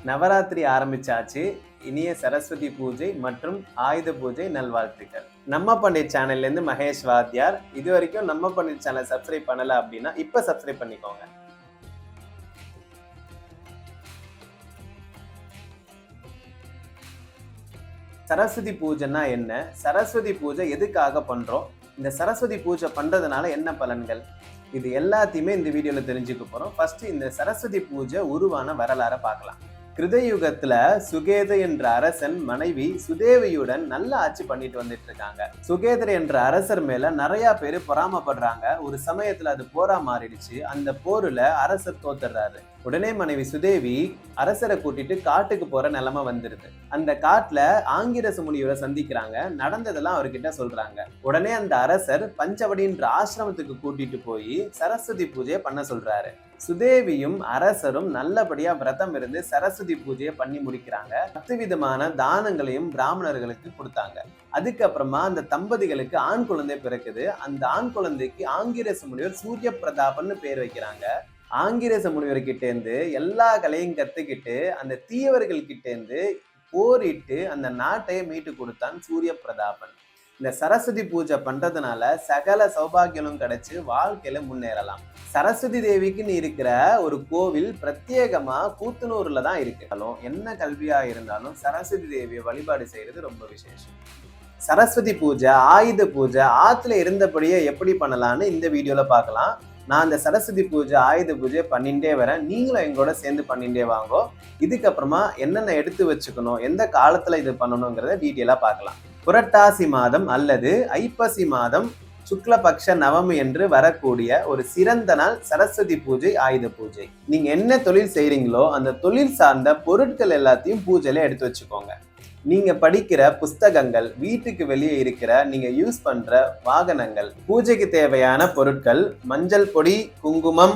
நவராத்திரி ஆரம்பிச்சாச்சு. இனிய சரஸ்வதி பூஜை மற்றும் ஆயுத பூஜை நல்வாழ்த்துக்கள். நம்ம பண்டிட் சேனல்ல இருந்து மகேஷ் வாத்தியார். இது வரைக்கும் நம்ம பண்டிட் சேனல் சப்ஸ்கிரைப் பண்ணல அப்படின்னா இப்ப சப்ஸ்கிரைப் பண்ணிக்கோங்க. சரஸ்வதி பூஜைன்னா என்ன? சரஸ்வதி பூஜை எதுக்காக பண்றோம்? இந்த சரஸ்வதி பூஜை பண்றதுனால என்ன பலன்கள்? இது எல்லாத்தையுமே இந்த வீடியோல தெரிஞ்சுக்க போறோம். ஃபர்ஸ்ட் இந்த சரஸ்வதி பூஜை உருவான வரலாறை பார்க்கலாம். கிருதயுகத்துல சுகேத என்ற அரசன் மனைவி சுதேவியுடன் நல்ல ஆட்சி பண்ணிட்டு வந்துட்டு இருக்காங்க. சுகேதர் என்ற அரசர் மேல நிறைய பேரு பொறாமப்படுறாங்க. ஒரு சமயத்துல அது போரா மாறிடுச்சு. அந்த போர்ல அரசர் தோத்துறாரு. உடனே மனைவி சுதேவி அரசரை கூட்டிட்டு காட்டுக்கு போற நிலைமை வந்துருது. அந்த காட்டுல ஆங்கிரச முனிவரை சந்திக்கிறாங்க. நடந்ததெல்லாம் அவர்கிட்ட சொல்றாங்க. உடனே அந்த அரசர் பஞ்சவடின்ற ஆசிரமத்துக்கு கூட்டிட்டு போய் சரஸ்வதி பூஜையை பண்ண சொல்றாரு. சுதேவியும் அரசரும் நல்லபடியா விரதம் இருந்து சரஸ்வதி பூஜையை பண்ணி முடிக்கிறாங்க. 10 விதமான தானங்களையும் பிராமணர்களுக்கு கொடுத்தாங்க. அதுக்கப்புறமா அந்த தம்பதிகளுக்கு ஆண் குழந்தை பிறக்குது. அந்த ஆண் குழந்தைக்கு ஆங்கிரச முனிவர் சூரிய பிரதாபன்னு பேர் வைக்கிறாங்க. ஆங்கிரச முனிவர் கிட்ட இருந்து எல்லா கலையும் கத்துக்கிட்டு அந்த தீயவர்கள் கிட்ட இருந்து போரிட்டு அந்த நாட்டை மீட்டு கொடுத்தான் சூரிய பிரதாபன். இந்த சரஸ்வதி பூஜை பண்றதுனால சகல சௌபாகியங்களும் கிடைச்சு வாழ்க்கையில முன்னேறலாம். சரஸ்வதி தேவிக்குன்னு இருக்கிற ஒரு கோவில் பிரத்யேகமா கூத்தனூர்ல தான் இருக்கு. என்ன கல்வியா இருந்தாலும் சரஸ்வதி தேவியை வழிபாடு செய்யறது ரொம்ப விசேஷம். சரஸ்வதி பூஜை, ஆயுத பூஜை ஆத்துல இருந்தபடியே எப்படி பண்ணலாம்னு இந்த வீடியோல பார்க்கலாம். நான் இந்த சரஸ்வதி பூஜை, ஆயுத பூஜை பண்ணிட்டே வரேன். நீங்களும் எங்களோட சேர்ந்து பண்ணிட்டே வாங்கோ. இதுக்கப்புறமா என்னென்ன எடுத்து வச்சுக்கணும், எந்த காலத்துல இது பண்ணணுங்கிறத டீட்டெயிலா பார்க்கலாம். புரட்டாசி மாதம் அல்லது ஐப்பசி மாதம் சுக்லபக்ஷ நவமி என்று வரக்கூடிய ஒரு சிறந்த நாள் சரஸ்வதி பூஜை, ஆயுத பூஜை. நீங்க என்ன தொழில் செய்றீங்களோ அந்த தொழில் சார்ந்த பொருட்கள் எல்லாத்தையும் பூஜையில எடுத்து வச்சுக்கோங்க. நீங்க படிக்கிற புஸ்தகங்கள், வீட்டுக்கு வெளியே இருக்கிற நீங்க யூஸ் பண்ற வாகனங்கள், பூஜைக்கு தேவையான பொருட்கள், மஞ்சள் பொடி, குங்குமம்,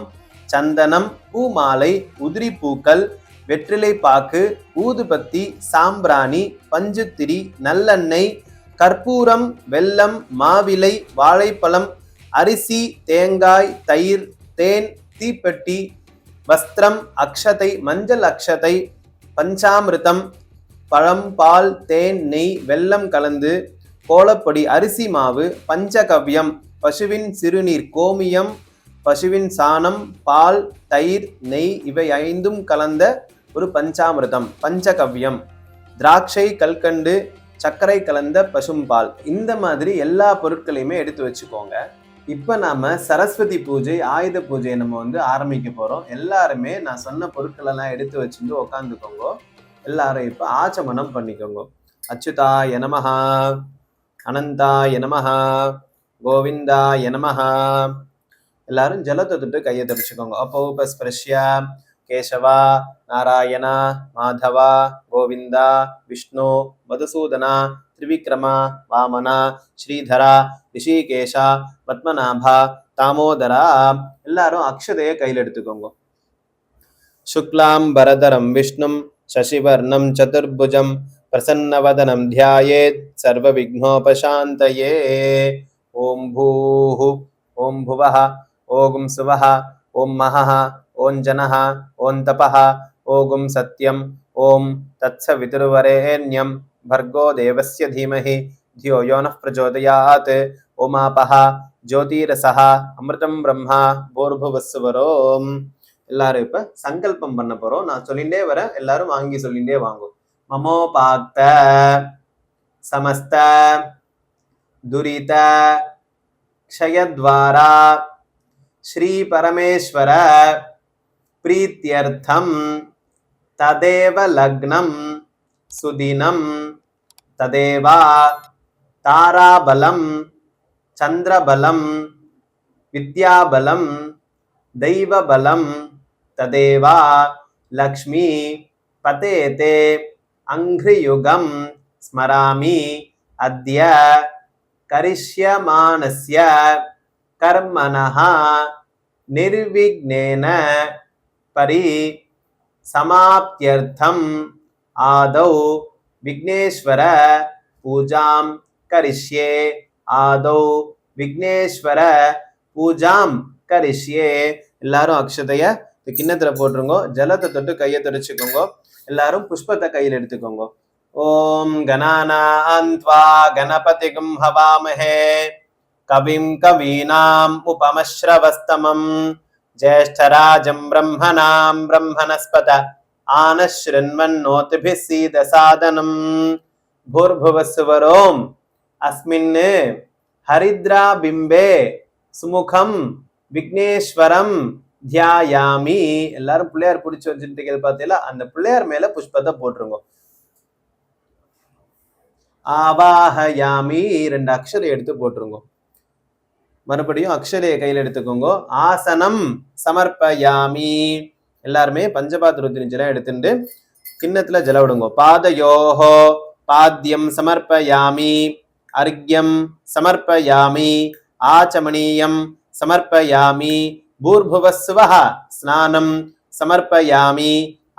சந்தனம், பூ மாலை, உதிரி பூக்கள், வெற்றிலை பாக்கு, ஊதுபத்தி, சாம்பிராணி, பஞ்சுத்திரி, நல்லெண்ணெய், கற்பூரம், வெல்லம், மாவிலை, வாழைப்பழம், அரிசி, தேங்காய், தயிர், தேன், தீப்பெட்டி, வஸ்திரம், அக்ஷதை, மஞ்சள் அக்ஷதை, பஞ்சாமிர்தம், பழம், பால், தேன், நெய், வெல்லம் கலந்து, கோலப்பொடி, அரிசி மாவு, பஞ்சகவ்யம், பசுவின் சிறுநீர், கோமியம், பசுவின் சாணம், பால், தயிர், நெய் இவை 5ம் கலந்த ஒரு பஞ்சாமிர்தம், பஞ்சகவ்யம், திராட்சை, கல்கண்டு, சர்க்கரை கலந்த பசும்பால், இந்த மாதிரி எல்லா பொருட்களையுமே எடுத்து வச்சுக்கோங்க. இப்போ நாம சரஸ்வதி பூஜை, ஆயுத பூஜையை நம்ம ஆரம்பிக்க போறோம். எல்லாருமே நான் சொன்ன பொருட்கள் எல்லாம் எடுத்து வச்சுட்டு உக்காந்துக்கோங்க. எல்லாரும் இப்ப ஆச்சமனம் பண்ணிக்கோங்க. அச்சுதாய நமஹ, அனந்தாய நமஹ, கோவிந்தாய நமஹ. எல்லாரும் ஜலத்தை தொட்டு கையை தொடச்சுக்கோங்க. அப்போபஸ்பிரஷ்ய கேசவா, நாராயணா, மாதவா, கோவிந்தா, விஷ்ணு, மதுசூதனா, திரிவிக்ரமா, வாமனா, ஸ்ரீதரா, ரிஷிகேஷா, பத்மநாபா, தாமோதரா. எல்லாரும் அக்ஷதையை கையில் எடுத்துக்கோங்க. சுக்லாம் பரதரம் விஷ்ணும் சசிவர்ணம் சதுர்புஜம் பிரசன்னவதனம் தியாயேத் சர்வ விக்னோபசாந்தயே. ஓம் பூஹு, ஓம் புவஹ, ஓம் சுவஹ, ஓம் மஹஹ, ஓம் ஜனஹ, ஓம் தபஹ, ஓம் சத்யம், ஓம் தத்சவிதுர்வரேண்யம் भर्गो देवस्य धीमहि धियो यो नः प्रचोदयात्. ओमापः ज्योतिरसः अमृतं ब्रह्मा भूर्भुवस्सुवरोम्. எல்லாரும் இப்ப சங்கல்பம் பண்ண போறோம். நான் சொல்லிண்டே வரேன், எல்லாரும் வாங்கி சொல்லிண்டே வாங்கும். மமோபாக்த சமஸ்த துரித க்ஷயத்வாரா ஸ்ரீ பரமேஸ்வர பிரீத்யர்த்தம் ததேவ லக்னம் சுதினம் ததேவா தாராபலம் சந்திரபலம் வித்யாபலம் தெய்வபலம் ததேவா லக்ஷ்மி பதேதே அங்க்ரியுகம் ஸ்மராமி அத்ய கரிஷ்யமானஸ்ய கர்மணஹ நிர்விக்னேன பரி சமாப்த்யர்த்தம் ஆதௌ விக்னேஸ்வர பூஜாம் கரிஷ்யே. ஆதௌ விக்னேஸ்வர பூஜாம் கரிஷ்யே. எல்லாரும் அக்ஷதைய கிண்ணத்துல போட்டுருங்க. ஜலத்தை தொட்டு கையை தொடச்சுக்கோங்க. எல்லாரும் புஷ்பத்தை கையில் எடுத்துக்கோங்க. ஓம் கணானாம் த்வா கணபதிகும் ஹவாமஹே கவிம் கவீனாம் உபமஸ்ரவஸ்தமம் ஜேஷ்டராஜம் பிரம்மணாம் பிரம்மணஸ்பத ஆனஸ்ருண்வன்னோதிபிः சீதசாதனம் பூர்புவஸ்வரோம் அஸ்மின் ஹரித்ரா பிம்பே சுமுகம் விக்னேஸ்வரம் தியாயாமி. எல்லாரும் பிள்ளையார் பிடிச்சு வச்சுட்டு பார்த்தீங்களா, அந்த பிள்ளையார் மேல புஷ்பத்தை போட்டுருங்க. ஆவாஹயாமி 2 அக்ஷரை எடுத்து போட்டுருங்க. மறுபடியும் அக்ஷரையை கையில் எடுத்துக்கோங்க. ஆசனம் சமர்ப்பயாமி. எல்லாருமே பஞ்சபாத்திர ஜலம் எடுத்துட்டு கிண்ணத்துல ஜல விடுங்க. பாதயோஹோ பாத்யம் சமர்ப்பயாமி அர்க்யம் சமர்ப்பயாமி ஆச்சமணீயம் சமர்ப்பயாமி பூர்புவஸ்வஹ ஸ்நானம் சமர்ப்பயாமி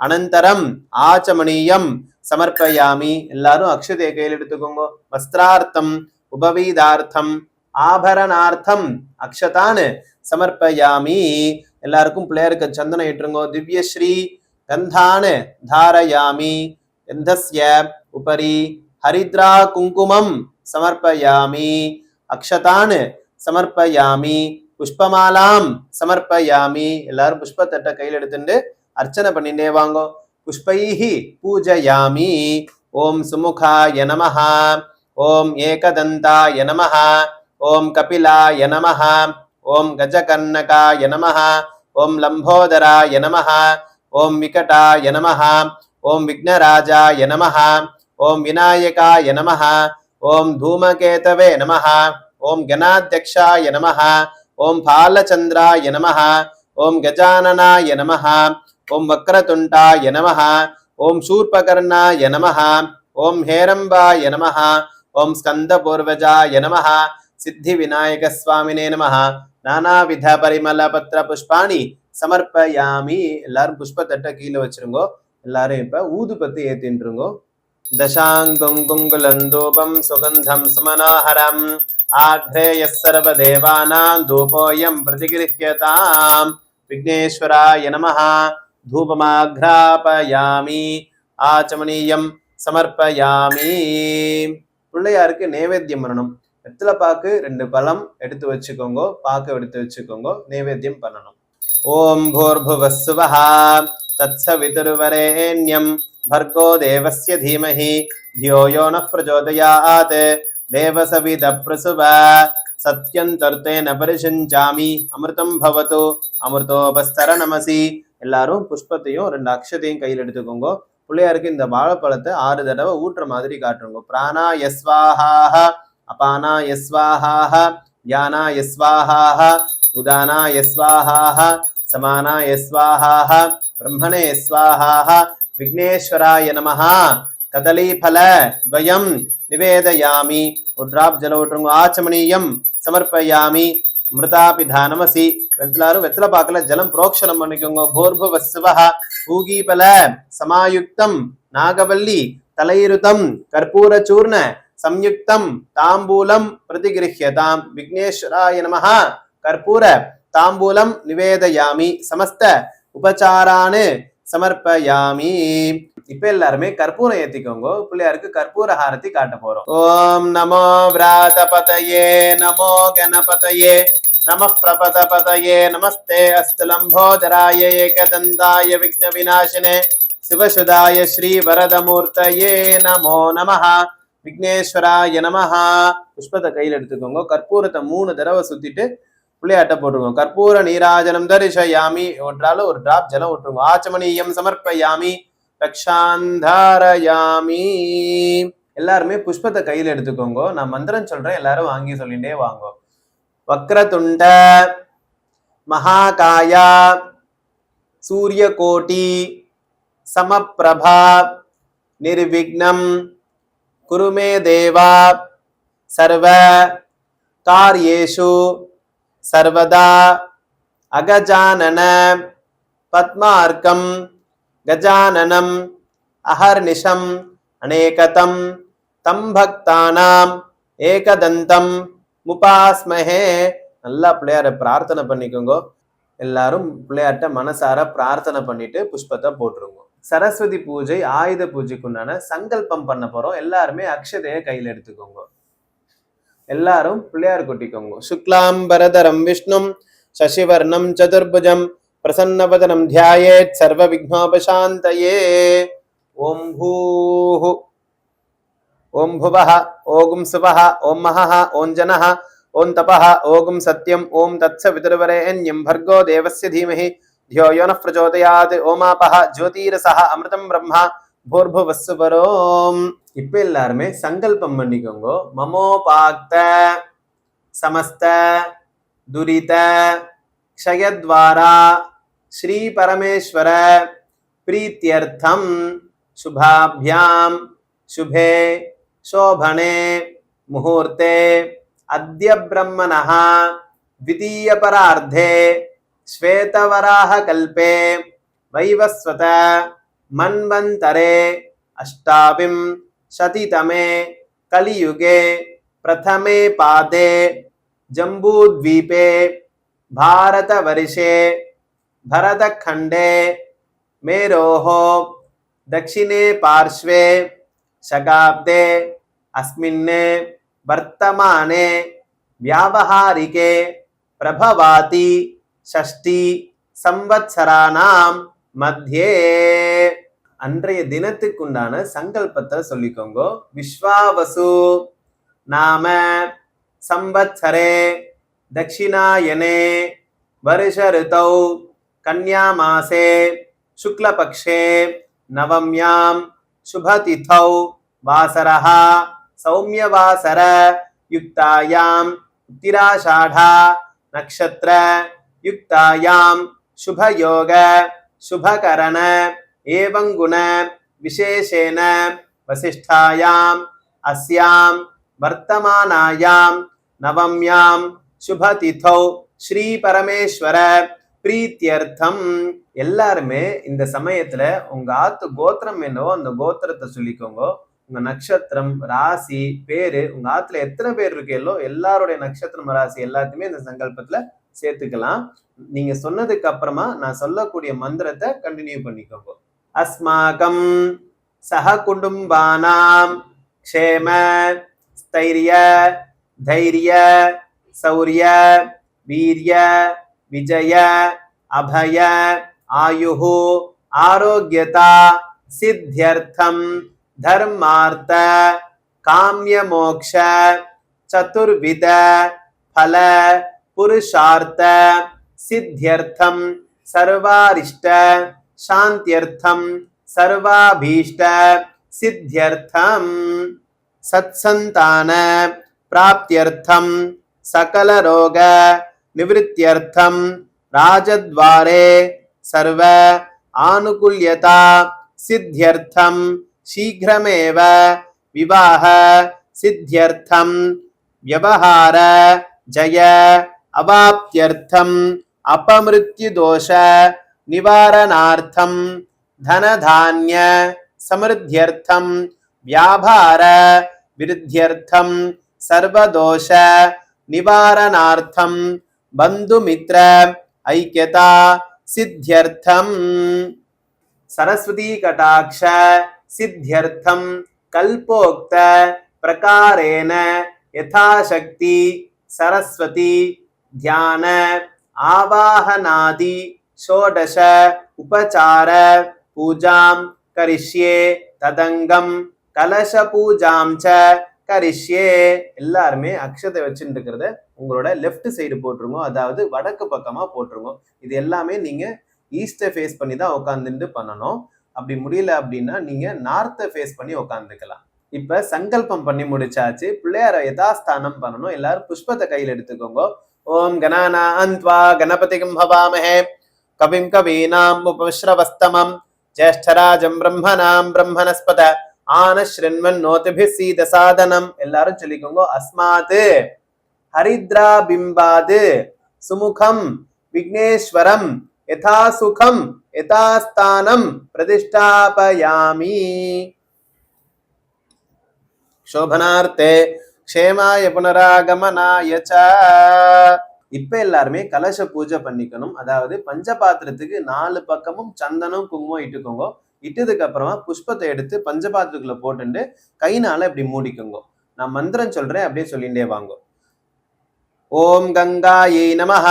அனந்தரம் ஆச்சமணீயம் சமர்ப்பயாமி. எல்லாரும் அக்ஷதையை கையில் எடுத்துக்கோங்க. வஸ்திரார்த்தம் உபவீதார்த்தம் ஆபரணார்த்தம் அக்ஷதான் சமர்ப்பயாமி. எல்லாருக்கும் பிள்ளையாருக்கு சந்தனம் ஏற்றுங்கோ. திவ்யஸ்ரீ கந்தான தாரயாமி. கந்தஸ்ய உபரி ஹரித்ரா குங்குமம் சமர்ப்பயாமி அக்ஷதான் சமர்ப்பயாமி புஷ்பமாலாம் சமர்ப்பயாமி. எல்லாரும் புஷ்பத்தட்டை கையில் எடுத்துட்டு அர்ச்சனை பண்ணிட்டே வாங்கோ. புஷ்பைஹி பூஜயாமி. ஓம் சுமுகாய நமஹ ஓம் ஏகதந்தாய நமஹ ஓம் கபிலாய நமஹ ஓம் கஜகர்ணகாய நமஹ ஓம் லம்போதராய நமஹ ஓம் விகடாய நமஹ ஓம் விக்னராஜாய நமஹ ஓம் விநாயகாய நமஹ ஓம் தூமகேதவே நமஹ ஓம் கணாத்யக்ஷாய நமஹ ஓம் பாலச்சந்திராய நமஹ ஓம் கஜானனாய நமஹ ஓம் வக்ரதுண்டாய நமஹ ஓம் சூர்பகர்ணாய நமஹ ஓம் ஹேரம்பாய நமஹ ஓம் ஸ்கந்தபூர்வஜாய நமஹ சித்தி விநாயக சுவாமினே நமஹ நானாவித பரிமள பத்ர புஷ்பாணி சமர்ப்பயாமி. எல்லாரும் புஷ்பத்தட்டை கீழே வச்சிருங்கோ. எல்லாரும் இப்ப ஊதுபத்தி ஏத்தின்றுங்கோ. தசாங்குங்குலந்தூபம் சுகந்தம் சுமனோஹரம் ஆக்ரேய சர்வதேவானாம் தூபோயம் பிரதிகிருஹ்யதாம் விக்னேஸ்வராய நமஹ தூபமாக்ராபயாமி ஆச்சமணீயம் சமர்ப்பயாமி. பிள்ளையாருக்கு நைவேத்தியம் பண்ணணும். வெத்தலை பாக்கு 2 பழம் எடுத்து வச்சுக்கோங்க. பாக்கு எடுத்து வச்சுக்கோங்க. நைவேத்தியம் பண்ணணும். ஓம் பூர்புவஸ்வஹ தத்சவிதுர்வரேண்யம் भर्गो देवस्य धीमहि धियो यो नः प्रचोदयात् देवसविद प्रसुव सत्यं तर्तेन परिषिञ्चामि अमृतं भवतु अमृतोपस्तर नमसि. எல்லாரும் புஷ்பத்தையும் 2 அக்ஷதையும் கையில் எடுத்துக்கோங்க. பிள்ளையாருக்கு இந்த வாழைப்பழத்தை 6 தடவை ஊற்ற மாதிரி காட்டுறோங்க. பிராணாய ஸ்வாஹாஹ அபானாய ஸ்வாஹாஹ யானாய ஸ்வாஹாஹ உதானாய ஸ்வாஹாஹ சமானாய ஸ்வாஹாஹ பிரம்மணே ஸ்வாஹாஹ விக்னேஸ்வராய நமஹ கதலி பல துவயம் நிவேதயாமி. ஒரு டிராப் ஜலம் விட்டுருங்க. ஆச்சமணீயம் சமர்ப்பயாமி மிருதாபிதானமசி. எல்லாரும் வெத்தலை பாக்கல ஜலம் புரோக்ஷனம் பண்ணிக்கோங்க. பூர்புவஸ்வஹ பூகீபல சமாயுக்தம் நாகவல்லி தலையிருதம் கற்பூர சூர்ண சம்யுக்தம் தாம்பூலம் பிரதிகிருஹ்யதாம் விக்னேஸ்வராய நமஹ கற்பூர தாம்பூலம் நிவேதயாமி சமஸ்த உபசாரானு சமர்ப்பயாமி. இப்ப எல்லாருமே கற்பூரம் ஏத்திக்கோங்க. பிள்ளையாருக்கு கற்பூர ஹாரதி காட்ட போறோம். ஓம் நமோ விராதபதயே நமோ கணபதயே நம பிரபதபதயே நமஸ்தே அஸ்துலம்போதராய ஏகதந்தாய விக்ன விநாசினே சிவசுதாய ஸ்ரீ வரதமூர்த்தயே நமோ நமஹ விக்னேஸ்வராய நமஹ. புஷ்பத்தை கையில் எடுத்துக்கோங்க. கற்பூரத்தை 3 தடவை சுத்திட்டு பிள்ளையாட்ட போட்டுருவோம். கற்பூர நீராஜனம் தரிசயாமி. ஒன்றால ஒரு டிராப் ஜலம் விட்டுருவோம். ஆச்சமணீயம் சமர்ப்பயாமி ரக்ஷாந்தாரயாமி. எல்லாருமே புஷ்பத்தை கையில் எடுத்துக்கோங்க. நான் மந்திரம் சொல்றேன், எல்லாரும் வாங்கி சொல்லிட்டே வாங்க. வக்ரதுண்ட மகாகாயா சூரியகோட்டி சமப்பிரபா நிர்விக்னம் குருமே தேவா சர்வ காரியேஷு சர்வதா அகஜானன பத்மார்க்கம் கஜானனம் அஹர்நிஷம் அநேகதம் தம் பக்தானாம் ஏகதந்தம் முபாஸ்மஹே. நல்லா பிள்ளையார பிரார்த்தனை பண்ணிக்கோங்க. எல்லாரும் பிள்ளையார்ட்ட மனசார பிரார்த்தனை பண்ணிட்டு புஷ்பத்தை போட்டுருங்க. சரஸ்வதி பூஜை ஆயுத பூஜைக்கு உண்டான சங்கல்பம் பண்ண போறோம். எல்லாருமே அக்ஷதையை கையில எடுத்துக்கோங்க. எல்லாரும் பிள்ளையார் கொட்டிக்கோங்க. சுக்லாம் பரதரம் விஷ்ணும் சசிவர்ணம் சதுர்புஜம் பிரசன்னவதனம் தியாயேத் சர்வ விக்னோபசாந்தயே. ஓம் பூஹு ஓம் புவஹ ஓம் சுவஹ ஓம் மஹஹ ஓம் ஜனஹ ஓம் தபஹ ஓம் சத்யம் ஓம் தத்சவிதுர்வரேண்யம் भर्गो देवस्य धीमहि धियो यो नः प्रचोदयात् ஓமாபஹ ஜோதிரசஹ அமிர்தம் பிரம்மா பூர்புவஸ்ஸுபரோம். இப்ப எல்லாருமே சங்கல்பம் பண்ணிக்கோங்க. மமோபாக்த சமஸ்த துரித க்ஷயத்வாரா ஸ்ரீ பரமேஸ்வர பிரீத்யர்த்தம் சுபாभ्याम शुभे शोभने मुहूर्ते अद्य ब्रह्मणः द्वितीय परार्धे श्वेतवराह कल्पे वैवस्वत मन्वन्तरे अष्टाविंशतितमे कलियुगे प्रथमे पादे जम्बूद्वीपे भारतवर्षे भरतखण्डे मेरोः दक्षिणे पार्श्वे शकाब्दे अस्मिन् वर्तमाने व्यावहारिके प्रभवाति षष्ठी संवत्सराणां मध्ये. அன்றைய தினத்துக்குண்டான சங்கல்பத்தை சொல்லிக்கோங்க. விஸ்வாவசு நாம संवत्सरे दक्षिणायने वर्ष ऋतौ कन्या मासे शुक्लपक्षे नवम्यां शुभतिथौ वासरः सौम्यवासर युक्तायां उत्तराषाढा नक्षत्र युक्तायां शुभयोग शुभकरण एवं गुण विशेषेण वसिष्ठायाम् अस्यां वर्तमानायां नवम्यां शुभतिथौ श्री परमेश्वर பிரீத்தியர்த்தம். எல்லாருமே இந்த சமயத்துல உங்க ஆத்து கோத்திரம் என்னவோ அந்த கோத்திரத்தை சொல்லிக்கோங்க. உங்க நட்சத்திரம் ராசி பேரு, உங்க ஆத்துல எத்தனை பேர் இருக்கீங்களோ எல்லாருடைய நட்சத்திரம் ராசி எல்லாத்தையுமே இந்த சங்கல்பத்துல சேர்த்துக்கலாம். நீங்க சொன்னதுக்கு அப்புறமா நான் சொல்லக்கூடிய மந்திரத்தை கண்டினியூ பண்ணிக்கோங்க. அஸ்மாகம் சக குடும்பானாம் க்ஷேம ஸ்தைரிய தைரிய சௌரிய வீரிய विजय अभय आयुः आरोग्यता सिद्ध्यर्थम धर्मार्थ काम्य मोक्ष चतुर्विध फल पुरुषार्थ सिद्ध्यर्थम सर्वारिष्ट शांत्यर्थम सर्वाभीष्ट सिद्ध्यर्थम सत्संतान प्राप्त्यर्थम सकल रोग निवृत्त्यर्थम राजद्वारे सर्व आनुकूल्यता सिद्ध्यर्थम शीघ्रमेव विवाह सिद्ध्यर्थम व्यवहार जय अवाप्त्यर्थम अपमृत्यु दोष निवारणार्थम धन धान्य समृद्ध्यर्थम व्यापार विरुद्ध्यर्थम सर्वदोष निवारणार्थम बंधुमित्र ऐक्यता सिद्ध्यर्थम सरस्वती कटाक्ष सिद्ध्यर्थम कल्पोक्त प्रकारेण यथाशक्ति सरस्वती ध्यान आवाहनादि षोडश उपचार पूजां करिष्ये तदंगम कलश पूजां च கரிஷ்யே. எல்லாருமே அக்ஷதை வச்சுட்டு இருக்கிறத உங்களோட லெஃப்ட் சைடு போட்டுருங்க, அதாவது வடக்கு பக்கமா போட்டுருங்க. இது எல்லாமே நீங்க ஈஸ்டை ஃபேஸ் பண்ணி தான் உட்காந்துட்டு பண்ணணும். அப்படி முடியல அப்படின்னா நீங்க நார்த்தை ஃபேஸ் பண்ணி உட்காந்துக்கலாம். இப்ப சங்கல்பம் பண்ணி முடிச்சாச்சு. பிள்ளையார யதாஸ்தானம் பண்ணணும். எல்லாரும் புஷ்பத்தை கையில் எடுத்துக்கோங்க. ஓம் கணானா அந்த்வா கணபதிகம் ஹவாமஹே கவிம் கவீனாம் உபஸ்ரவஸ்தமம் ஜேஷ்டராஜம் பிரம்மணாம் பிரம்மணஸ்பத ஆனஸ்ரன்மன்னோதிபிஸ்ஸீத சாதனம். எல்லாரும் சொல்லிக்கோங்க. அஸ்மாத் ஹரித்ரா பிம்பாத் சுமுகம் விக்னேஸ்வரம் யதா சுகம் யதாஸ்தானம் பிரதிஷ்டாபயாமி சோபனார்த்தே க்ஷேமாய புனராகமனாய ச. இப்ப எல்லாருமே கலச பூஜை பண்ணிக்கணும். அதாவது பஞ்சபாத்திரத்துக்கு 4 பக்கமும் சந்தனம் குங்குமம் இட்டுக்கோங்க. இட்டதுக்கு அப்புறமா புஷ்பத்தை எடுத்து பஞ்சபாத்திரத்துக்குள்ள போட்டுட்டு கைனால இப்படி மூடிக்குங்க. நான் மந்திரம் சொல்றேன், அப்படியே சொல்லிட்டே வாங்க. ஓம் கங்காயை நமஹ,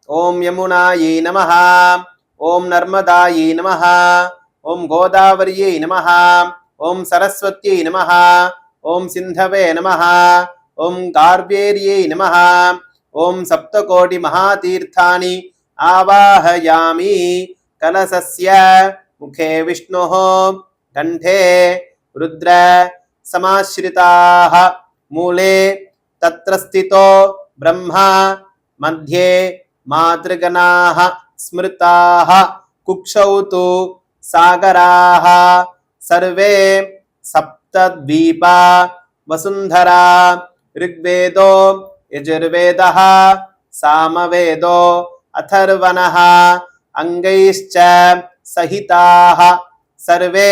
ஓம் யமுனாயை நமஹ, ஓம் நர்மதாயை நமஹ, ஓம் கோதாவரியை நமஹ, ஓம் சரஸ்வத்யை நமஹ, ஓம் சிந்தவே நமஹ, ஓம் கார்வேரியை நமஹ, ஓம் சப்தகோடி மகாதீர்த்தானி ஆவாஹயாமி. கலசஸ்ய முகே விஷ்ணுः கண்டே ருத்ர சமாஸ்ரிதாः மூலே தத்ர ஸ்திதோ பிரம்மா மத்யே மாத்ருகணாः ஸ்மிருதாः குக்ஷௌ து சாகராः சர்வே சப்தத்வீபா வசுந்தரா ரிக்வேதோ யஜுர்வேதः சாமவேதோ அதர்வணः அங்கைश्च சஹிதாः சர்வே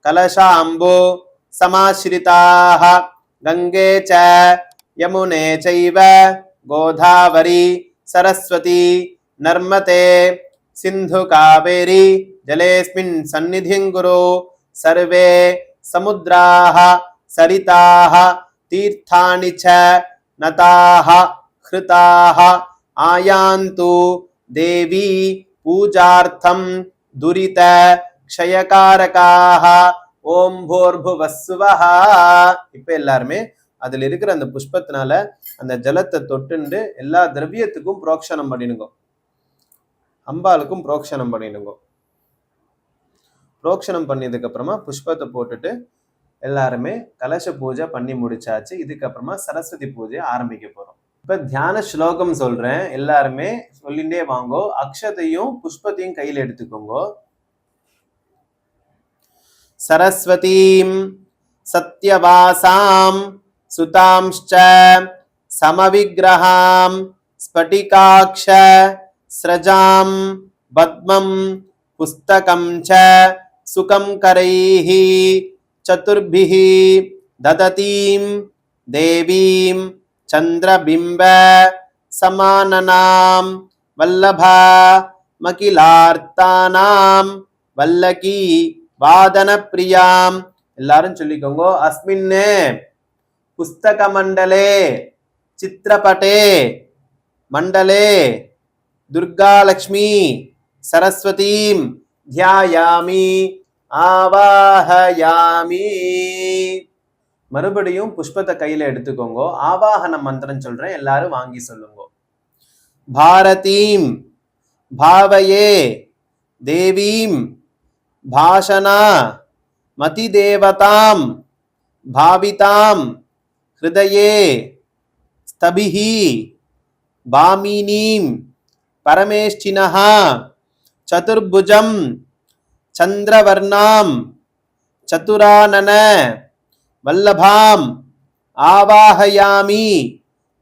கலசாம்பு சமாஸ்ரிதாः கங்கே ச யமுனே சைவ கோதாவரி சரஸ்வதி நர்மதே சிந்து காவேரி ஜலேஸ்மின் சந்நிதிம் குரு. சர்வே சமுத்ராः சரிதாः தீர்த்தானி ச நதாः ஹ்ருதாः ஆயாந்து தேவி பூஜார்த்தம் துரித க்ஷயகாரகாः. ஓம் பூர்புவஸ்ஸுவஹ. இப்ப எல்லாருமே அதுல இருக்கிற அந்த புஷ்பத்தினால அந்த ஜலத்தை தொட்டுண்டு எல்லா திரவியத்துக்கும் புரோக்ஷனம் பண்ணிடுங்க, அம்பாளுக்கும் புரோக்ஷனம் பண்ணிடுங்க. புரோக்ஷனம் பண்ணதுக்கு அப்புறமா புஷ்பத்தை போட்டுட்டு எல்லாருமே கலச பூஜை பண்ணி முடிச்சாச்சு. இதுக்கப்புறமா சரஸ்வதி பூஜை ஆரம்பிக்க போறோம். இப்ப தியான ஸ்லோகம் சொல்றேன், எல்லாருமே சொல்லிண்டே வாங்கோ. அக்ஷதையும் புஷ்பத்தையும் கையில எடுத்துக்கோங்க. சரஸ்வதீம் சத்யவாசாம் சுதாம்ச்ச சமவிக்ரஹாம் ஸ்படிகாக்ஷ ஸ்ரஜாம் பத்மம் புஸ்தகம் ச சுகம் கரைஹி சதுர்பிஹி தததீம் தேவீம் சந்திரபிம்ப சமானனாம் வல்லபா மகிலார்த்தானாம் வல்லகி வாதன பிரியாம். எல்லாரும் சொல்லிக்கோங்க. அஸ்மின்னே புஸ்தக மண்டலே சித்திரபட்டே மண்டலே துர்காலக்ஷ்மி சரஸ்வதீம் தியாயாமி ஆவாஹயாமி. மறுபடியும் புஷ்பத்தை கையில எடுத்துக்கோங்க. ஆவாகன மந்திரம் சொல்றேன், எல்லாரும் வாங்கி சொல்லுங்க. பாரதீம் பாவயே தேவீம் பாஷனா மதிதேவதாம் பாவிதாம் ஹிருதயே ஸ்தபிஹி பாமினீம் பரமேஷ்டினஹ சதுர்புஜம் சந்திரவர்ணாம் சதுரானன வல்லபாம் ஆவாஹயாமி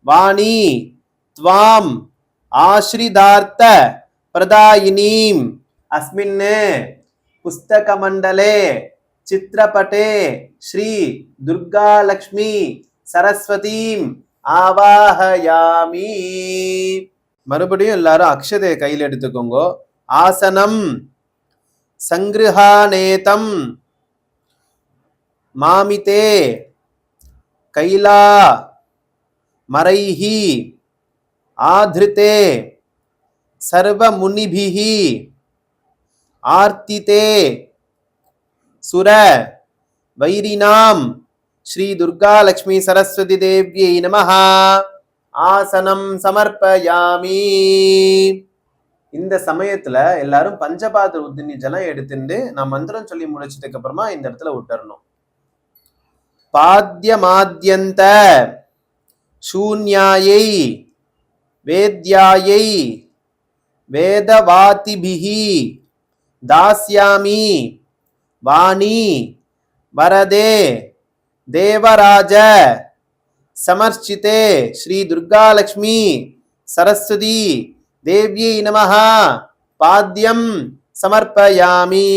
வாணி த்வாம் ஆஸ்ரிதார்த்த பிரதாயினீம். அஸ்மின் புஸ்தக மண்டலே சித்திரபட்டே ஸ்ரீ துர்காலக்ஷ்மி சரஸ்வதீம் ஆவாஹயாமி. மறுபடியும் எல்லாரும் அக்ஷதையை கையில் எடுத்துக்கோங்க. ஆசனம் சங்கிருஹானேதம் மாமிதே கைலா மரைஹி ஆத்ருதே சர்வமுனிபிஹி ஆர்த்திதே சுர வைரினாம் ஸ்ரீ துர்காலக்ஷ்மி சரஸ்வதி தேவ்யை நமஹ. ஆசனம் சமர்ப்பயாமி. இந்த சமயத்துல எல்லாரும் பஞ்சபாத்திர உத்தினி ஜலம் எடுத்துட்டு நான் மந்திரம் சொல்லி முடிச்சதுக்கு அப்புறமா இந்த இடத்துல விட்டுறணும். பாத்யமாத்யந்த சூன்யாயை வேத்யாயை வேதவாதிபிஹி தாஸ்யாமி வாணி வரதே தேவராஜ சமர்ச்சிதே ஸ்ரீ துர்காலக்ஷ்மி சரஸ்வதி தேவ்யை நமஹ. பாத்யம் சமர்ப்பயாமி.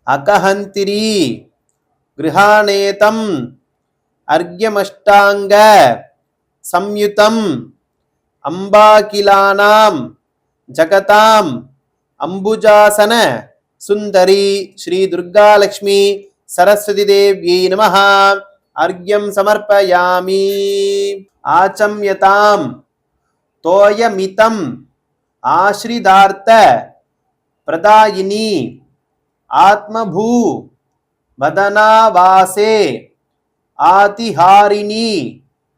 அகஹந்திரி கிருஹாணேதம் அர்க்யமஷ்டாங்க சம்யுதம் அம்பாகிலானாம் ஜகதாம் அம்புஜாசன சுந்தரி ஸ்ரீ துர்கா லக்ஷ்மி சரஸ்வதி தேவ்யை நமஹ. அர்க்யம் சமர்ப்பயாமி. ஆச்சம்யதாம் தோயமிதம் ஆஸ்ரிதார்த்த பிரதாயினி ஆத்மபூ வதனாவாசே ஆதிஹாரிணி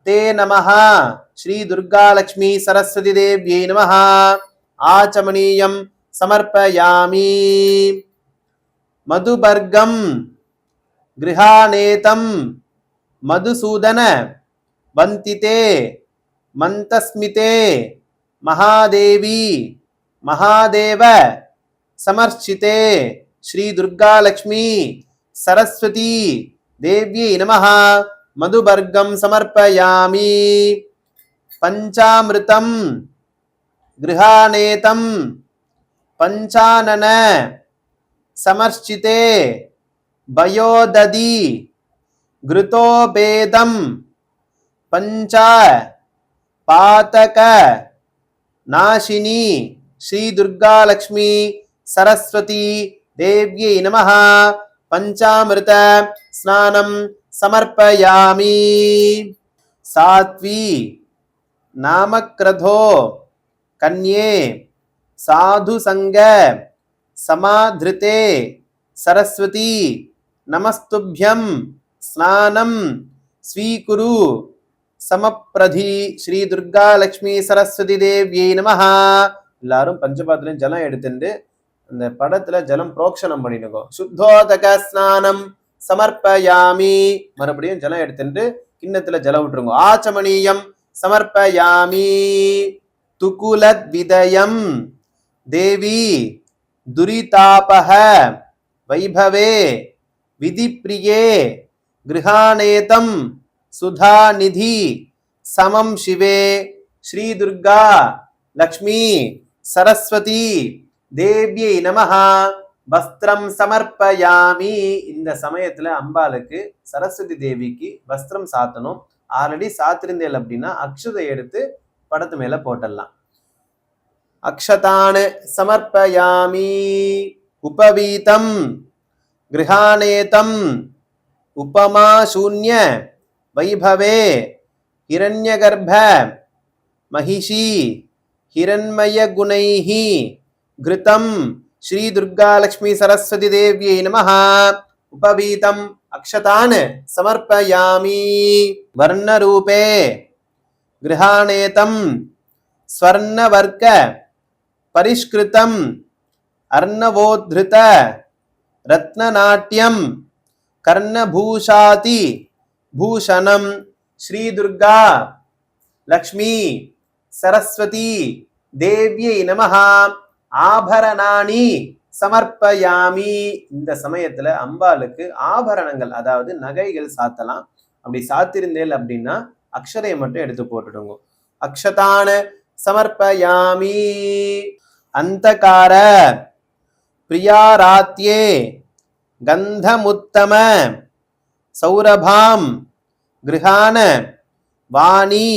தே நமஹ. ஸ்ரீ துர்கா லக்ஷ்மி சரஸ்வதி தேவ்யை நமஹ. ஆச்சமனீயம் சமர்ப்பயாமி. மதுபர்கம் கிருஹாநேதம் மதுசூதன வந்திதே மந்தஸ்மிதே மகாதேவி மகாதேவ சமர்ச்சிதே ஸ்ரீ துர்கா லக்ஷ்மி சரஸ்வதி தேவ்யை நமஹ. மதுபர்கம் சமர்ப்பயாமி. பஞ்சாமிருதம் கிருஹாநேதம் பஞ்சானன சமர்ச்சிதே பயோததி கிருதோபேதம் பஞ்ச பாதக நாசினி ஸ்ரீ துர்கா லக்ஷ்மி சரஸ்வதி தேவ்யை நமஹ. பஞ்சாமிருத ஸ்நானம் சமர்ப்பயாமி. சாத்வி நாமக்ரதோ கன்யே சாது சங்க சமாத்ருதே சரஸ்வதி நமஸ்துப்யம் ஸ்நானம் ஸ்வீகுரு சமப்பிரதி ஸ்ரீ துர்கா லக்ஷ்மி சரஸ்வதி தேவ்யை நமஹ. எல்லாரும் பஞ்சபாத்திரம் ஜலம் எடுத்துட்டு அந்த படத்துல ஜலம் புரோக்ஷனம் பண்ணிடுங்க. சுத்தோதக ஸ்நானம் சமர்ப்பயாமி. மறுபடியும் ஜலம் எடுத்துட்டு கிண்ணத்துல ஜலம் விட்டுருங்க. ஆச்சமனீயம் சமர்ப்பயாமி. துகுலத் விதயம் தேவி துரிதாபஹ வைபவே விதிப்ரியே கிருஹாநேதம் சுதாநிதி சமம் சிவே ஸ்ரீ துர்கா லக்ஷ்மி சரஸ்வதி தேவ்யை நமஹ. வஸ்திரம் சமர்ப்பயாமி. இந்த சமயத்துல அம்பாளுக்கு சரஸ்வதி தேவிக்கு வஸ்திரம் சாத்தணும். ஆல்ரெடி சாத்திருந்தேல் அப்படின்னா அக்ஷதை எடுத்து படத்து மேல போட்டலாம். அக்ஷதான சமர்ப்பயாமி. உபவீதம் கிருஹாநேதம் உபமா சூன்ய வைபவே ஹிரண்யகர்ப்ப மகிஷி ஹிரண்மய குணைஹி கிருதம் ஸ்ரீ துர்கா லக்ஷ்மி சரஸ்வதி தேவ்யை நமஹ. உபவீதம் அக்ஷதான் சமர்ப்பயாமி. வர்ணரூபே கிருஹாநேதம் ஸ்வர்ணவர்க்க பரிஷ்கிருதம் அர்ணவோத்ருத ரத்னநாட்யம் கர்ணபூஷாதி பூஷணம் ஸ்ரீ துர்கா லக்ஷ்மி சரஸ்வதி தேவ்யை நமஹ. ஆபரணானி சமர்ப்பயாமி. இந்த சமயத்துல அம்பாளுக்கு ஆபரணங்கள் அதாவது நகைகள் சாத்தலாம். அப்படி சாத்திருந்தேல் அப்படின்னா அக்ஷதையை மட்டும் எடுத்து போட்டுடுங்க. அக்ஷதான சமர்ப்பயாமி. அந்தகார பிரியாராத்யே கந்தமுத்தம சௌரபாம் கிருஹான வாணி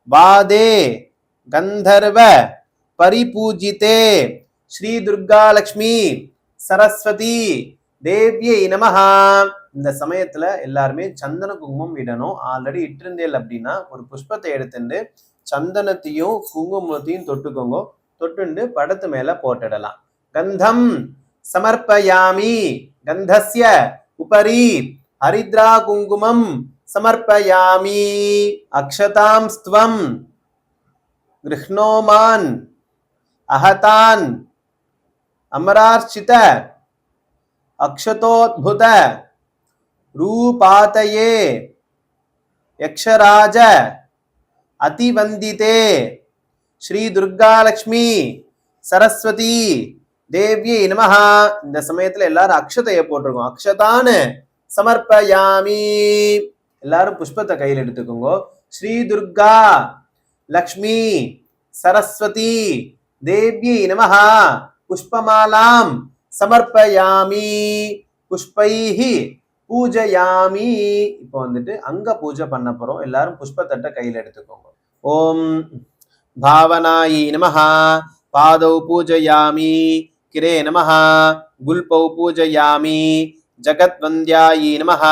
வாதே கந்தர்வ பரிபூஜிதே ஸ்ரீ துர்கா லக்ஷ்மி சரஸ்வதி தேவ்யை நமஹ. இந்த சமயத்துல எல்லாருமே சந்தன குங்குமம் இடணும். ஆல்ரெடி இட்டிருந்தேல் அப்படின்னா ஒரு புஷ்பத்தை எடுத்துட்டு சந்தனத்தையும் குங்குமத்தையும் தொட்டுக்கோங்க. தொட்டுண்டு படத்து மேல போட்டுடலாம். கந்தம் சமர்ப்பயாமி. கந்தஸ்ய உபரி ஹரித்ரா குங்குமம் சமர்ப்பயாமி. அக்ஷதாம் ஸ்த்வம் கிருஹ்ணோமான் அஹதான் அமரார்ச்சித அக்ஷதோத்புத ரூபாதயே யக்ஷராஜ அதிவந்திதே ஸ்ரீ துர்கா லக்ஷ்மி சரஸ்வதி தேவ்யை நமஹ. இந்த சமயத்துல எல்லாரும் அக்ஷதையை போட்டிருக்கோம். அக்ஷதான்னு சமர்ப்பயாமி. எல்லாரும் புஷ்பத்தை கையில் எடுத்துக்கோங்க. ஸ்ரீ துர்கா லக்ஷ்மி சரஸ்வதி தேவ்யை நமஹ. புஷ்பமாலாம் சமர்ப்பயாமி. புஷ்பைஹி பூஜயாமி. இப்போ வந்துட்டு அங்க பூஜை பண்ண போறோம். எல்லாரும் புஷ்பத்தட்டை கையில் எடுத்துக்கோங்க. ஓம் பாவனாயி நமஹ. பாதௌ பூஜயாமி. கிரே நமஹ. गुल्पौ पूजयामि जगद्वन्द्यायै नमः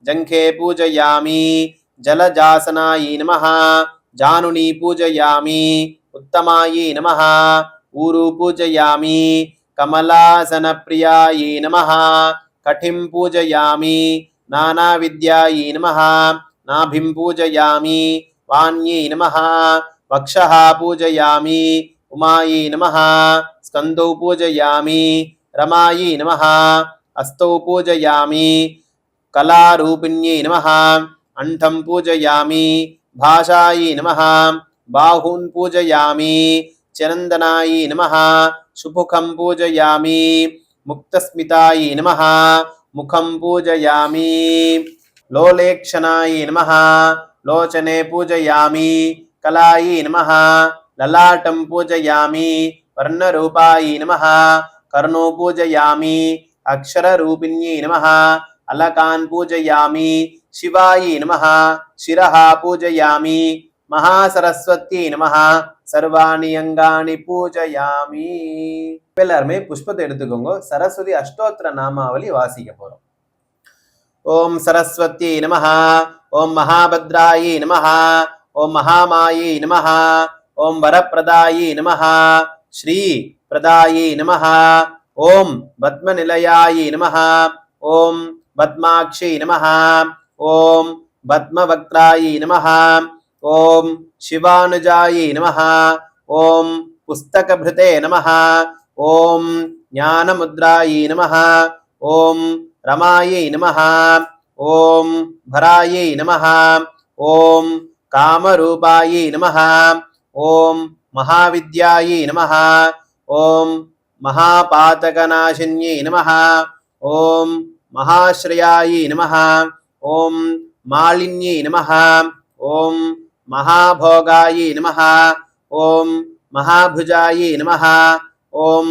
जङ्घे पूजयामि जलजासनायै नमः जानुनी पूजयामि उत्तमायै नमः ऊरु पूजयामि कमलासनप्रियायै नमः कठिं पूजयामि नानाविद्यायै नमः नाभिं पूजयामि वाण्यै नमः वक्षः पूजयामि उमायै नमः स्कन्दौ पूजयामि रमायै नमः हस्तौ पूजयामि कलारूपिण्यै नमः अण्ठं पूजयामि भाषायै नमः बाहून् पूजयामि चरन्दनायै नमः सुमुखं पूजयामि मुक्तस्मितायै नमः मुखं पूजयामि लोलेक्षणायै नमः लोचने पूजयामि कलायै नमः ललाटं पूजयामि वर्णरूपायै नमः कर्णो पूजयामि अक्षररूपिण्यै नमः अलकान् पूजयामि शिवायै नमः शिरः पूजयामि महासरस्वत्यै नमः सर्वाणि अंगानि पूजयामि எல்லாருமே புஷ்பத்தை எடுத்துக்கோங்க சரஸ்வதி அஷ்டோத்திர நாமாவளி வாசிக்க போறோம் ஓம் சரஸ்வத்யை நமः ஓம் மகாபத்ராயை நமः ஓம் மகாமாயை நமः ஓம் வரப்பிரதாயை நமः ஸ்ரீ பிரதாயை நமः ஓம் பத்மநிலையாயை நமः ஓம் பத்மாக்ஷை நமः ஓம் பத்மவக்த்ராயை நமः ஓம் சிவானுஜாயை நமः ஓம் புஸ்தகபிருதே நமः ஓம் ஞானமுத்ராயை நமः ஓம் रमायै नमः ओम भरायै नमः ओम कामरूपायै नमः ओम महाविद्यायै नमः ओम महापातकनाशिन्यै नमः ओम महाश्रयायै नमः ओम मालिन्यै नमः ओम महाभोगायै नमः ओम महाभुजायै नमः ओम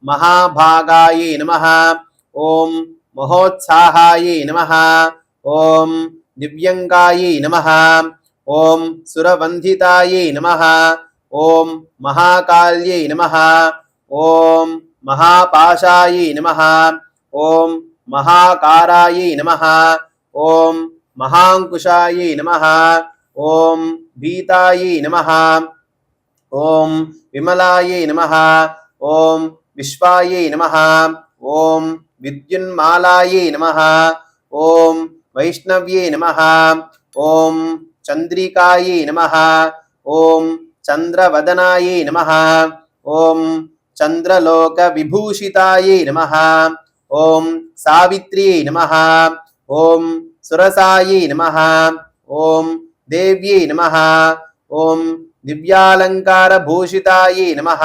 महाभागायै नमः ओम महोत्साहायै नमः ओम दिव्यंगायै नमः ओम सुरवन्दितायै नमः ओम महाकाल्यै नमः ओम महापाशायै नमः ओम महाकारायै नमः ओम महांकुशायै नमः ओम भीतायै नमः ओम विमलायै नमः ओम विश्वायै नमः ओम विद्युन्मालायै नमः ओम वैष्णव्यै नमः ओम चंद्रिकायै नमः ओम चंद्रवदनायै नमः ओम चंद्रलोक विभूषितायै नमः ओम सावित्र्यै नमः ओम सुरसायै नमः ओम देव्यै नमः ओम दिव्यालंकार भूषितायै नमः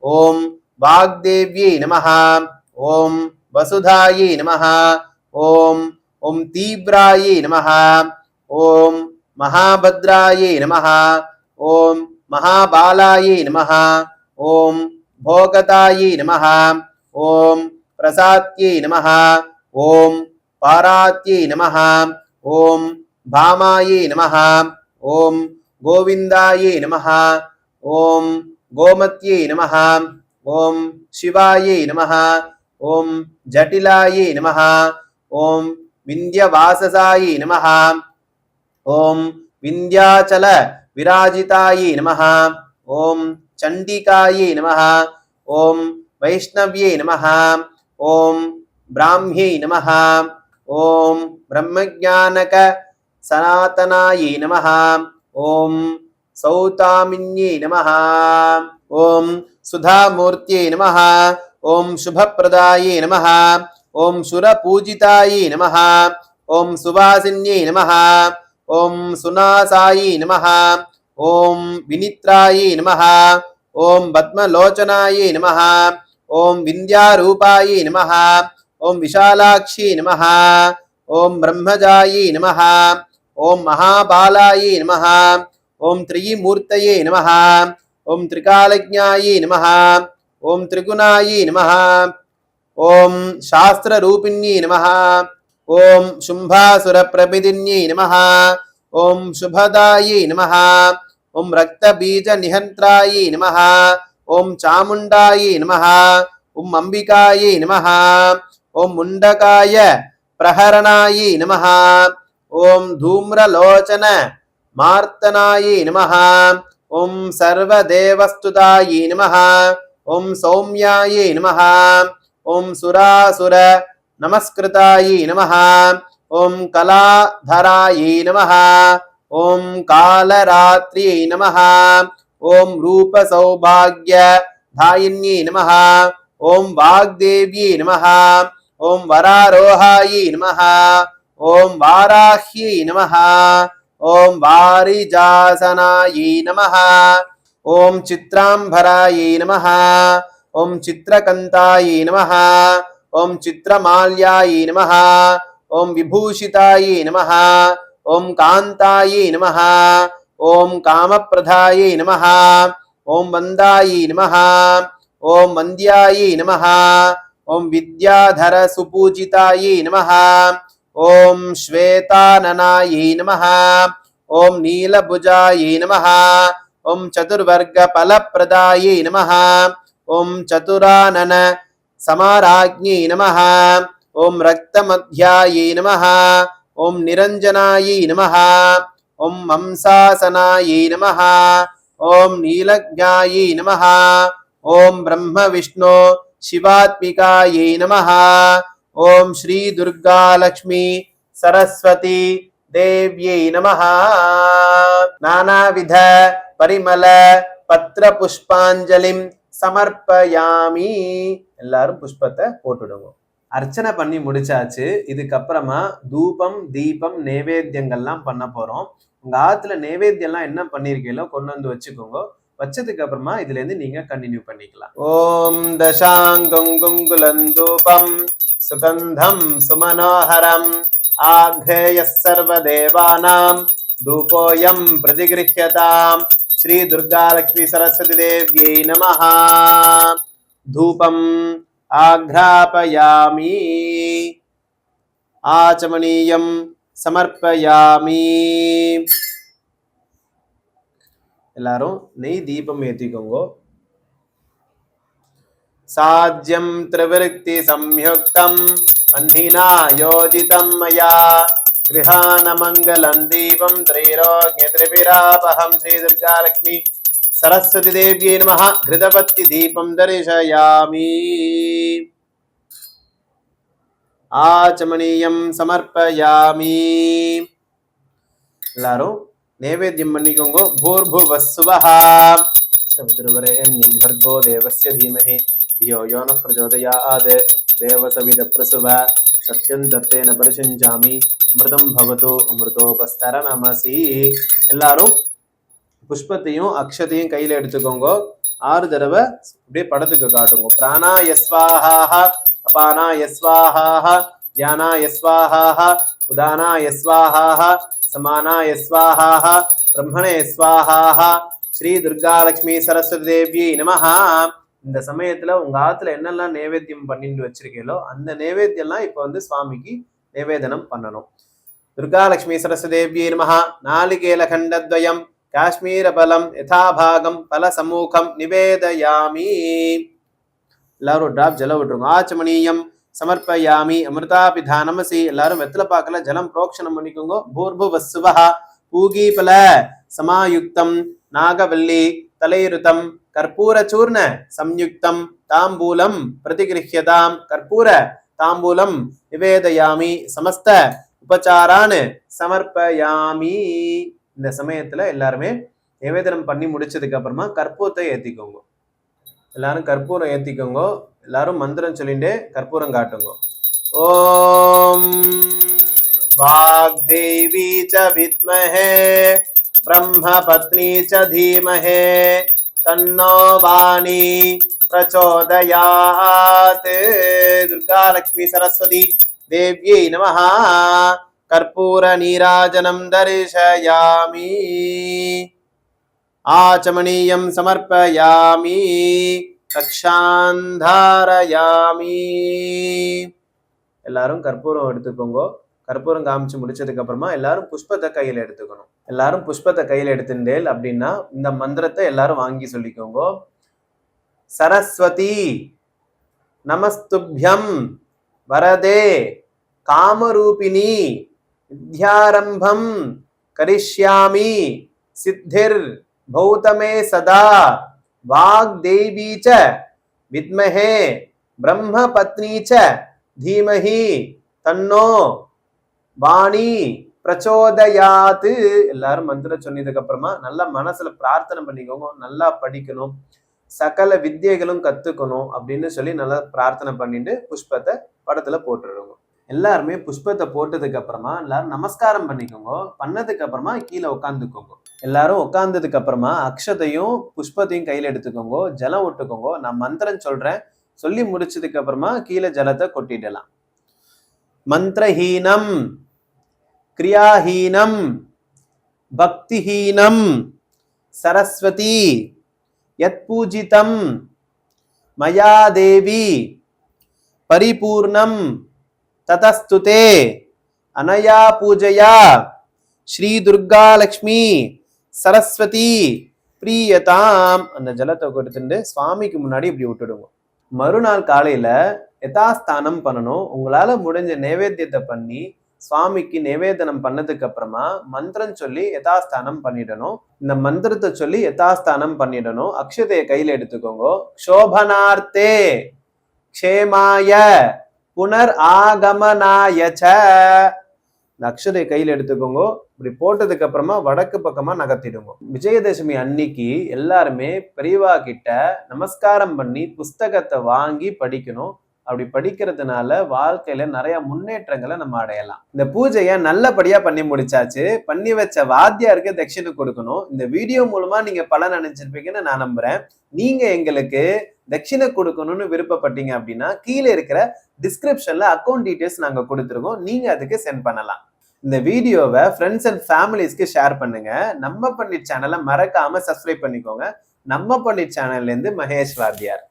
ओम वाग्देव्यै नमः ओम वसुधायै नमः ओम ओम तीव्रायै नमः ओम महाभद्रायै नमः ओम महाबालायै नमः ओम भोगतायै नमः ओम प्रसाद्यै नमः ओम पारात्यै नमः ओम भामायै नमः ओम गोविन्दायै नमः ओम गोमत्यै नमः ओम शिवायै नमः ओम जटिलायै नमः ओम विन्ध्यवाससायै नमः ओम विन्ध्याचल विराजितायै नमः ओम चण्डिकायै नमः ओम वैष्णव्यै नमः ओम ब्राह्म्यै नमः ओम ब्रह्मज्ञानक सनातनायै नमः ओम सौतामिन्यै नमः ओम सुधामूर्त्यै नमः ओम शुभप्रदायै नमः ओम सुरपूजितायै नमः ओम सुवासिन्यै नमः ओम सुनासायै नमः ओम विनित्रायै नमः ओम पद्मलोचनायै नमः ओम विन्द्यारूपायै नमः ओम विशालाक्षी नमः ओम ब्रह्मजायै नमः ओम महाबालायै नमः ओम त्रिमूर्तये नमः ओम त्रिकालज्ञायै नमः ओम त्रिगुणायै नमः ओम शास्त्ररूपिण्यै नमः ओम शुंभासुरप्रभिदिन्यै नमः ओम शुभदायै नमः ओम रक्तबीजनिहन्त्रायै नमः ओम चामुण्डायै नमः ஓம் அம்பிகாயை நமஹ. ஓம் முண்டகாய பிரஹரணாயை நமஹ. ஓம் தூம்ரலோச்சன மார்த்தனாயை நமஹ. ஓம் சர்வதேவஸ்துதாயை நமஹ. ஓம் சௌமியாயை நமஹ. ஓம் சுராசுர நமஸ்கிருதாயை நமஹ. ஓம் கலாதராயை நமஹ. ஓம் காலராத்ரியை நமஹ. ஓம் ரூப சௌபாக்ய தாயின்யை நமஹ. ஓம் வாக்தேவ்யை நமஹ. ஓம் வராரோஹாயை நமஹ. ஓம் வாராஹ்யை நமஹ. ஓம் வாரிஜாசனாயை நமஹ. ஓம் சித்ராம்பராயை நமஹ. ஓம் சித்ரகந்தாயை நமஹ. ஓம் சித்ரமால்யாயை நமஹ. ஓம் விபூஷிதாயை நமஹ. ஓம் காந்தாயை நமஹ. ஓம் காமப்பிரதாயை நமஹ. ஓம் வந்தாயை நமஹ. ஓம் வந்தியாயை நமஹ. ஓம் வித்யாதர சுபூஜிதாயை நமஹ. ஓம் ஸ்வேதானனாயை நமஹ. ஓம் நீலபுஜாயை நமஹ. ஓம் சதுர்வர்க பலப்பிரதாயை நமஹ. ஓம் சதுரானன சமாராஜ்ஞை நமஹ. ஓம் ரக்தமத்யாயை நமஹ. ஓம் நிரஞ்சனாயை நமஹ. ஓம் மம்சாசனாயை நமஹ. ஓம் நீலஜ்ஞாயை நமஹ. ஓம் பிரம்ம விஷ்ணு சிவாத்மிகாயை நமஹ. ஓம் ஸ்ரீ துர்கா லக்ஷ்மி சரஸ்வதி தேவ்யை நமஹ. நானாவித பரிமள பத்ர புஷ்பாஞ்சலிம் சமர்ப்பயாமி. எல்லாரும் புஷ்பத்தை போட்டுடுங்க. அர்ச்சனை பண்ணி முடிச்சாச்சு. இதுக்கப்புறமா தூபம் தீபம் நைவேத்தியங்கள்லாம் பண்ண போறோம். உங்க ஆத்துல நைவேத்தியம்லாம் என்ன பண்ணிருக்கீங்களோ கொண்டு வந்து வச்சுக்கோங்க. வச்சதுக்கு அப்புறமா இதுல இருந்து நீங்க கண்டினியூ பண்ணிக்கலாம். ஓம் தசாங்குங்குலந்தூபம் சுகந்தம் சுமனோஹரம் ஆக்ரேய சர்வதேவானாம் தூபோயம் பிரதிகிருஹ்யதாம். ஸ்ரீ துர்கா லக்ஷ்மி சரஸ்வதி தேவ்யை நமஹ. தூபம் ஆக்ராபயாமி. ஆச்சமனீயம் சமர்ப்பயாமி. எல்லாரும் நெய் தீபம் ஏத்திக்கோங்க. சாஜ்யம் திரிவிருக்தி சம்யுக்தம் அன்னினா யோஜிதம் மயா கிருஹான மங்களம் தீபம் த்ரைரோக்ய திரிபிராபஹம். ஸ்ரீ துர்கா லக்ஷ்மி சரஸ்வதி தேவ்யை நமஹ. கிருதபத்தி தீபம் தரிசயாமி. ஆச்சமனீயம் சமர்ப்பயாமி. எல்லாரும் நைவேத்தியம் பண்ணிக்கோங்க. பூர்புவஸ்ஸுவஹ சவிதுர்வரேண்யம் பர்கோ தேவஸ்ய தீமஹி தியோ யோ ந பிரச்சோதயாத். தேவசவித பிரசுவ சத்யம் தத்தேன பரிசஞ்சாமி. அமிர்தம் பவது அமிர்தோபஸ்தர நமசி. எல்லாரும் புஷ்பத்தையும் அக்ஷதையும் கையில எடுத்துக்கோங்க. 6 தடவை அப்படியே படத்துக்கு காட்டுங்க. பிராணாய ஸ்வாஹாஹ அபானாய ஸ்வாஹாஹ தியானாய ஸ்வாஹாஹ உதானாய ஸ்வாஹாஹ சமானாய ஸ்வாஹாஹ பிரம்மணே ஸ்வாஹாஹ. ஸ்ரீ துர்கா லக்ஷ்மி சரஸ்வதி தேவ்யை நமஹ. இந்த சமயத்துல உங்க ஆத்துல என்னெல்லாம் நைவேத்தியம் பண்ணிட்டு வச்சிருக்கீங்களோ அந்த நைவேத்தியம்லாம் இப்ப வந்து சுவாமிக்கு நிவேதனம் பண்ணணும். துர்கா லக்ஷ்மி சரஸ்வதி தேவ்யை நமஹ. நாளிகேல கண்டத்வயம் காஷ்மீர பலம் யதாபாகம் பல சமூகம் நிவேதயாமி. எல்லாரும் டிராப் ஜலம் விட்டுருங்க. ஆச்சமனீயம் சமர்ப்பயாமி. அமிர்தாபிதா நமசி. எல்லாரும் வெத்தலை பாக்கல ஜலம் புரோக்ஷனம் பண்ணிக்கோங்க. பூர்புவஸ்ஸுவஹ பூகீபல சமாயுக்தம் நாகவல்லி தலைருதம் கற்பூர சூர்ண சம்யுக்தம் தாம்பூலம் பிரதிகிருஹ்யதாம். கற்பூர தாம்பூலம் நிவேதயாமி. சமஸ்த உபச்சாரான் சமர்ப்பயாமி. இந்த சமயத்துல எல்லாருமே நிவேதனம் பண்ணி முடிச்சதுக்கு அப்புறமா கற்பூரத்தை ஏத்திக்கோங்க. எல்லாரும் கற்பூரம் ஏத்திக்கோங்க. எல்லாரும் மந்திரம் சொல்லிட்டு கற்பூரம் காட்டுங்க. ஓம் வாக்தேவி ச வித்மஹே பிரம்ம பத்னி ச தீமஹே தன்னோ வாணி பிரச்சோதயாத். துர்கா லக்ஷ்மி சரஸ்வதி தேவ்யை நமஹ. கற்பூர நீராஜனம் தரிசயாமி. ஆச்சமனீயம் சமர்ப்பயாமி. ரக்ஷாந்தாரயாமி. எல்லாரும் கற்பூரம் எடுத்துக்கோங்க. கற்பூரம் காமிச்சு முடிச்சதுக்கு அப்புறமா எல்லாரும் புஷ்பத்தை கையில எடுத்துக்கணும். எல்லாரும் புஷ்பத்தை கையில எடுத்துட்டேல் அப்படின்னா இந்த மந்திரத்தை எல்லாரும் வாங்கி சொல்லிக்கோங்க. சரஸ்வதி நமஸ்துப்யம் வரதே காமரூபிணி வித்யாரம்பம் கரிஷ்யாமி சித்திர் பௌதமே சதா வாக்தேவி ச வித்மஹே பிரம்ம பத்னி ச தீமஹி தன்னோ வாணி பிரச்சோதயாத்து. எல்லாரும் மந்திரம் சொன்னதுக்கு அப்புறமா நல்லா மனசுல பிரார்த்தனை பண்ணிக்கோங்க. நல்லா படிக்கணும், சகல வித்தியைகளும் கத்துக்கணும் அப்படின்னு சொல்லி நல்லா பிரார்த்தனை பண்ணிட்டு புஷ்பத்தை படத்துல போட்டுருவோங்க. எல்லாருமே புஷ்பத்தை போட்டதுக்கு அப்புறமா எல்லாரும் நமஸ்காரம் பண்ணிக்கோங்க. பண்ணதுக்கு அப்புறமா கீழே உட்காந்துக்கோங்க. எல்லாரும் உட்கார்ந்ததுக்கு அப்புறமா அக்ஷதையும் புஷ்பத்தையும் கையில எடுத்துக்கோங்க. ஜலம் விட்டுக்கோங்க. நான் மந்திரம் சொல்றேன், சொல்லி முடிச்சதுக்கு அப்புறமா கீழே ஜலத்தை கொட்டிடலாம். மந்திரஹீனம் கிரியாஹீனம் பக்திஹீனம் சரஸ்வதி யத் பூஜிதம் மயா தேவி பரிபூர்ணம் ததஸ்துதே அனயா பூஜையா ஸ்ரீ துர்கா லக்ஷ்மி சரஸ்வதி பிரியதாம். அந்த ஜலத்தை கொடுத்துட்டு சுவாமிக்கு முன்னாடி இப்படி விட்டுடுவோம். மறுநாள் காலையில யதாஸ்தானம் பண்ணணும். உங்களால முடிஞ்ச நைவேத்தியத்தை பண்ணி சுவாமிக்கு நிவேதனம் பண்ணதுக்கு அப்புறமா மந்திரம் சொல்லி யதாஸ்தானம் பண்ணிடணும். இந்த மந்திரத்தை சொல்லி யதாஸ்தானம் பண்ணிடணும். அக்ஷதைய கையில எடுத்துக்கோங்க. சோபனார்த்தே க்ஷேமாய புனர் ஆகமனாயச்ச. இந்த அக்ஷதைய கையில எடுத்துக்கோங்க. இப்படி போட்டதுக்கு அப்புறமா வடக்கு பக்கமா நகர்த்திடுங்க. விஜயதசமி அன்னைக்கு எல்லாருமே பெரியவா கிட்ட நமஸ்காரம் பண்ணி புஸ்தகத்தை வாங்கி படிக்கணும். அப்படி படிக்கிறதுனால வாழ்க்கையில நிறைய முன்னேற்றங்களை நம்ம அடையலாம். இந்த பூஜையை நல்லபடியா பண்ணி முடிச்சாச்சு. பண்ணி வச்ச வாத்தியாருக்கு தட்சிணை கொடுக்கணும். இந்த வீடியோ மூலமா நீங்க பலன் நினைச்சிருப்பீங்கன்னு நான் நம்புறேன். நீங்க எங்களுக்கு தட்சிணை கொடுக்கணும்னு விருப்பப்பட்டீங்க அப்படின்னா கீழே இருக்கிற டிஸ்கிரிப்ஷன்ல அக்கௌண்ட் டீடைல்ஸ் நாங்க கொடுத்துருக்கோம். நீங்க அதுக்கு சென்ட் பண்ணலாம். இந்த வீடியோவை ஃப்ரெண்ட்ஸ் அண்ட் ஃபேமிலிஸ்க்கு ஷேர் பண்ணுங்க. நம்ம பண்டிட் சேனலை மறக்காம சப்ஸ்கிரைப் பண்ணிக்கோங்க. நம்ம பண்டிட் சேனல்ல இருந்து மகேஷ் வாத்தியார்.